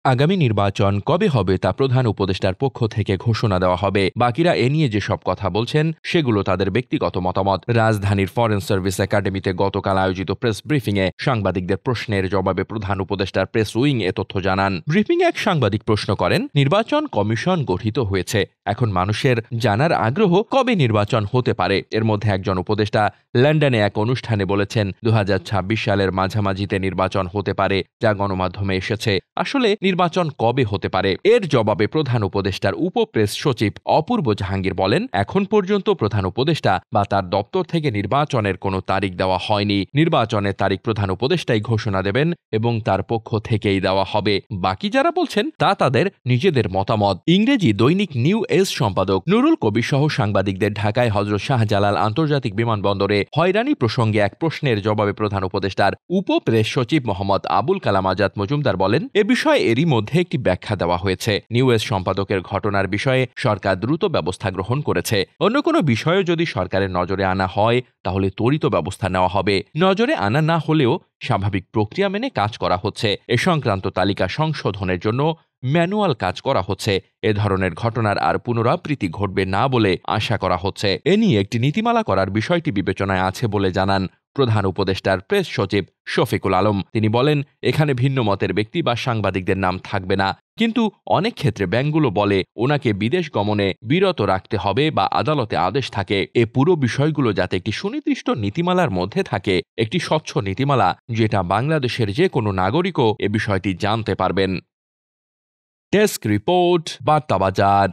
আগামী নির্বাচন কবে হবে তা প্রধান উপদেষ্টার পক্ষ থেকে ঘোষণা দেওয়া হবে। বাকিরা এ নিয়ে যেসব কথা বলছেন সেগুলো তাদের ব্যক্তিগত মতামত। রাজধানীর ফরেন সার্ভিস একাডেমিতে গতকাল আয়োজিত প্রেস ব্রিফিংয়ে সাংবাদিকদের প্রশ্নের জবাবে প্রধান উপদেষ্টার প্রেস উইং এ তথ্য জানান। ব্রিফিংয়ে এক সাংবাদিক প্রশ্ন করেন, নির্বাচন কমিশন গঠিত হয়েছে, এখন মানুষের জানার আগ্রহ কবে নির্বাচন হতে পারে। এর মধ্যে একজন উপদেষ্টা লন্ডনে এক অনুষ্ঠানে বলেছেন 2026 সালের মাঝামাঝিতে নির্বাচন হতে পারে, যা গণমাধ্যমে এসেছে। আসলে নির্বাচন কবে হতে পারে? এর জবাবে প্রধান উপদেষ্টার উপপ্রেস সচিব অপূর্ব জাহাঙ্গীর বলেন, এখন পর্যন্ত প্রধান উপদেষ্টা বা তার দপ্তর থেকে নির্বাচনের কোনো তারিখ দেওয়া হয়নি। নির্বাচনের তারিখ প্রধান উপদেষ্টাই ঘোষণা দেবেন এবং তার পক্ষ থেকেই দেওয়া হবে। বাকি যারা বলছেন তা তাদের নিজেদের মতামত। ইংরেজি দৈনিক নিউ এজ সম্পাদক নুরুল কবির সহ সাংবাদিকদের ঢাকায় হযরত শাহজালাল আন্তর্জাতিক বিমানবন্দরে হয়রানি প্রসঙ্গে এক প্রশ্নের জবাবে প্রধান উপদেষ্টার উপপ্রেস সচিব মোহাম্মদ আবুল কালাম আজাদ মজুমদার বলেন, এ বিষয়ে এরই মধ্যে একটি ব্যাখ্যা দেওয়া হয়েছে। নিউ এজ সম্পাদকের ঘটনার বিষয়ে সরকার দ্রুত ব্যবস্থা গ্রহণ করেছে। অন্য কোনো বিষয়ে যদি সরকারের নজরে আনা হয় তাহলে ত্বরিত ব্যবস্থা নেওয়া হবে। নজরে আনা না হলেও স্বাভাবিক প্রক্রিয়া মেনে কাজ করা হচ্ছে। এ সংক্রান্ত তালিকা সংশোধনের জন্য ম্যানুয়াল কাজ করা হচ্ছে। এ ধরনের ঘটনার আর পুনরাবৃত্তি ঘটবে না বলে আশা করা হচ্ছে। এ নিয়ে একটি নীতিমালা করার বিষয়টি বিবেচনায় আছে বলে জানান প্রধান উপদেষ্টার প্রেস সচিব শফিকুল আলম। তিনি বলেন, এখানে ভিন্ন মতের ব্যক্তি বা সাংবাদিকদের নাম থাকবে না, কিন্তু অনেক ক্ষেত্রে ব্যাংকগুলো বলে ওনাকে বিদেশ গমনে বিরত রাখতে হবে বা আদালতে আদেশ থাকে। এ পুরো বিষয়গুলো যাতে একটি সুনির্দিষ্ট নীতিমালার মধ্যে থাকে, একটি স্বচ্ছ নীতিমালা যেটা বাংলাদেশের যে কোনো নাগরিকও এ বিষয়টি জানতে পারবেন। Desk report, বার্তাবাজার।